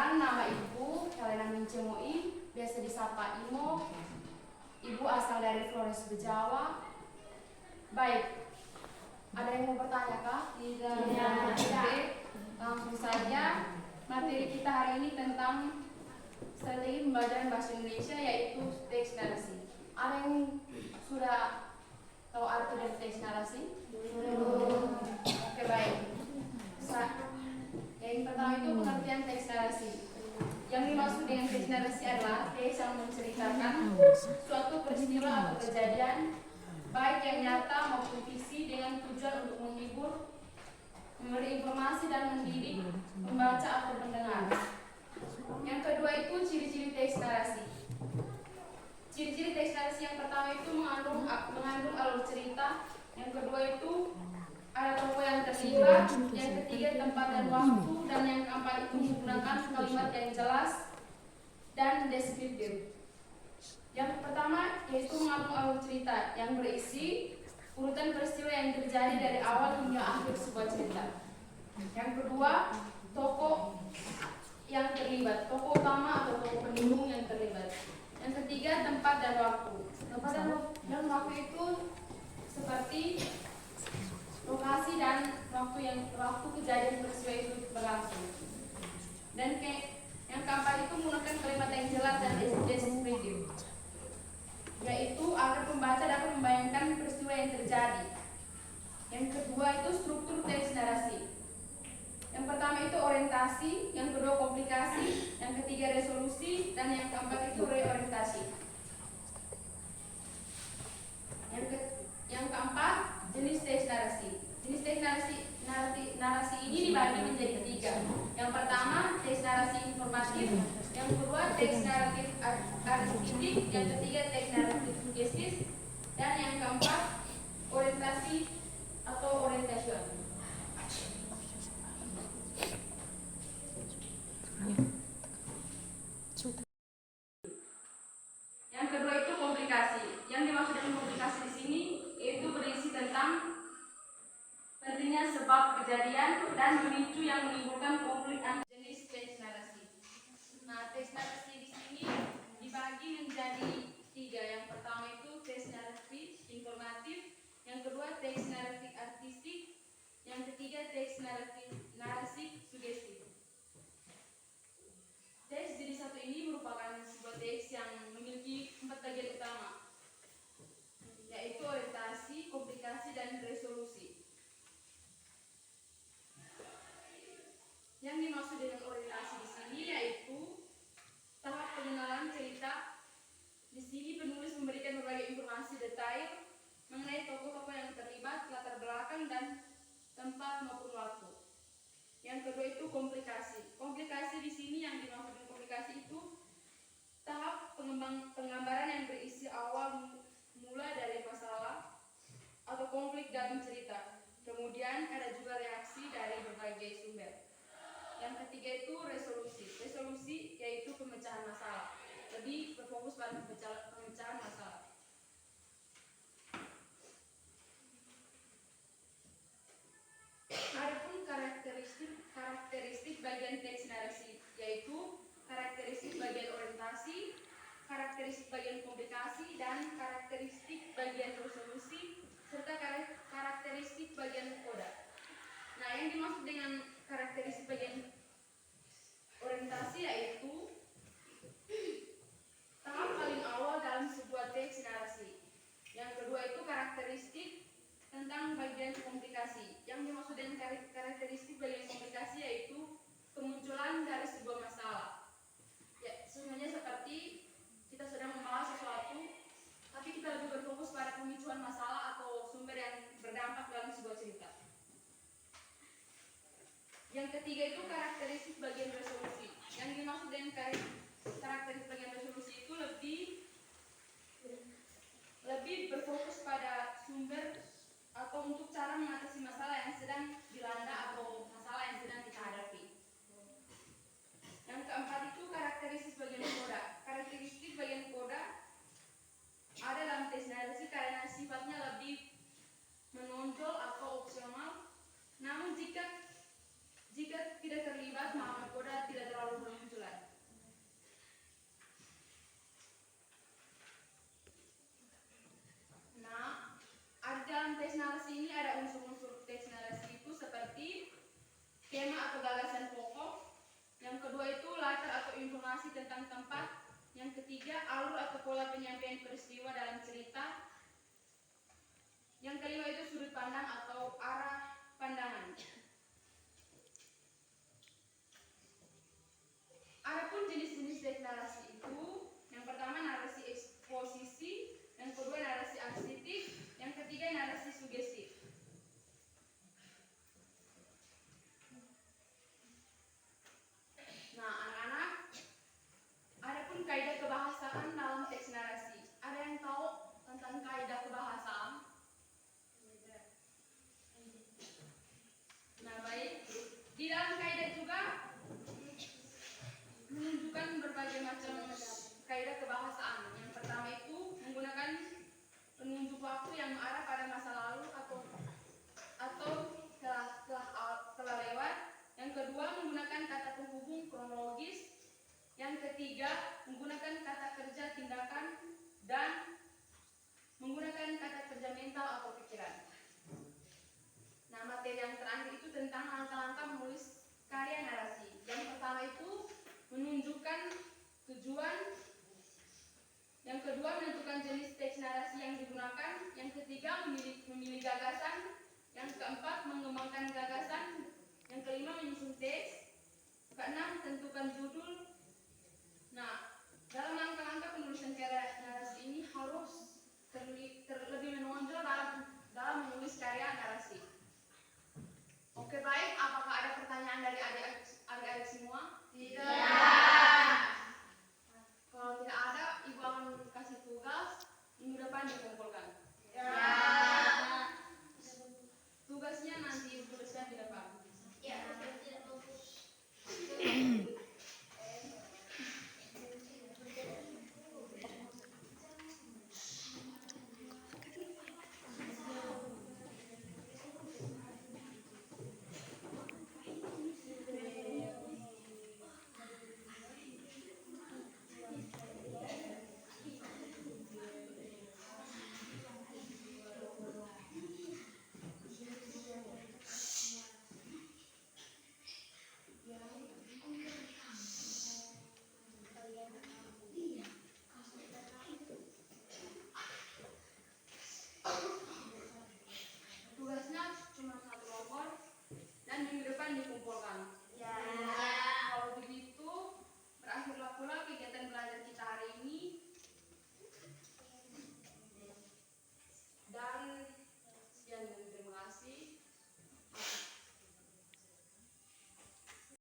Perkenalkan, nama Ibu Helena Mincemoi, biasa disapa Imo. Ibu asal dari Flores Bejawa. Baik, ada yang mau bertanya kah? Tidak. Oke, langsung saja. Materi kita hari ini tentang strategi pembelajaran bahasa Indonesia, yaitu teks narasi. Ada yang sudah tahu arti dari teks narasi? Oke, baik. Yang pertama itu pengertian teks narasi. Yang dimaksud dengan teks narasi adalah teks yang menceritakan suatu peristiwa atau kejadian, baik yang nyata maupun fiksi, dengan tujuan untuk menghibur, memberi informasi dan mendidik pembaca atau pendengar. Yang kedua itu ciri-ciri teks narasi. Ciri-ciri teks narasi yang pertama itu mengandung alur cerita. Yang kedua itu ada tokoh yang terlibat. Yang ketiga tempat dan waktu. Dan yang keempat itu menggunakan kalimat yang jelas dan deskriptif. Yang pertama yaitu mengandung alur cerita yang berisi urutan peristiwa yang terjadi dari awal hingga akhir sebuah cerita. Yang kedua, tokoh yang terlibat, tokoh utama atau tokoh pendukung yang terlibat. Yang ketiga, tempat dan waktu. Tempat dan waktu itu seperti lokasi dan waktu kejadian peristiwa itu berlangsung. Dan yang keempat itu menggunakan kalimat yang jelas dan deskriptif, yaitu agar pembaca dapat membayangkan peristiwa yang terjadi. Yang kedua itu struktur teks narasi. Yang pertama itu orientasi, yang kedua komplikasi, yang ketiga resolusi, dan yang keempat itu reorientasi. Yang keempat, jenis teks narasi. Jenis teks narasi ini dibagi menjadi tiga. Yang pertama, teks narasi informatif. Yang kedua, teks naratif artistik. Yang ketiga, teks naratif sugestif. Dan yang keempat, orientasi atau orientation. Yang kedua itu komplikasi. Yang dimaksud dengan komplikasi di sini yaitu berisi tentang pentingnya sebab kejadian dan memicu yang menimbulkan konflik antar jenis teks narasi. Nah, teks narasi di sini dibagi menjadi tiga. Yang pertama itu teks naratif informatif, yang kedua teks naratif artistik, yang ketiga teks narasi sugestif. Teks jenis satu ini merupakan sebuah teks yang memiliki 4 bagian utama, yaitu orientasi, komplikasi, dan resolusi. Yang dimaksud dengan orientasi di sini yaitu tahap pengenalan cerita. Di sini penulis memberikan berbagai informasi detail mengenai tokoh-tokoh yang terlibat, latar belakang, dan tempat maupun waktu. Yang kedua itu komplikasi. Komplikasi di sini yang dimaksud dengan komplikasi itu tahap penggambaran yang berisi awal mula dari masalah atau konflik dalam cerita. Kemudian ada juga reaksi dari berbagai sumber. Yang ketiga itu resolusi. Resolusi yaitu pemecahan masalah. Lebih berfokus pada pemecahan masalah. Adapun karakteristik bagian teks narasi yaitu karakteristik bagian orientasi, karakteristik bagian komplikasi, dan karakteristik bagian resolusi, serta karakteristik bagian koda. Nah, yang dimaksud dengan karakteristik bagian orientasi yaitu tahap paling awal dalam sebuah teks narasi. Yang kedua itu karakteristik tentang bagian komplikasi. Yang dimaksud dengan karakteristik bagian komplikasi yaitu kemunculan dari sebuah masalah. Ya, sebenarnya seperti kita sedang membahas sesuatu, tapi kita lebih berfokus pada pemicuan masalah atau sumber yang berdampak dalam sebuah cerita. Yang ketiga itu karakteristik bagian resolusi. Yang dimaksud dengan karakteristik bagian resolusi itu lebih berfokus pada sumber atau untuk cara mengatasi masalah yang sedang dilanda atau masalah yang sedang kita hadapi. Yang informasi tentang tempat. Yang ketiga, alur atau pola penyampaian peristiwa dalam cerita. Yang kelima itu sudut pandang atau arah pandangan. Adapun jenis-jenis deklarasi itu, yang pertama narasi eksposisi, yang kedua narasi arsitik, yang ketiga narasi sugestif. Nah, anak-anak, adapun kaidah kebahasaan dalam teks narasi. Ada yang tahu tentang kaidah kebahasaan? Nah, baik. Di dalam kaidah juga menunjukkan berbagai macam kaidah kebahasaan. Yang pertama itu menggunakan penunjuk waktu yang mengarah pada masa lalu atau telah lewat. Yang kedua menggunakan kata penghubung kronologis. Yang ketiga menggunakan kata kerja tindakan dan menggunakan kata kerja mental atau pikiran. Nah, materi yang terakhir itu tentang langkah-langkah menulis karya narasi. Yang pertama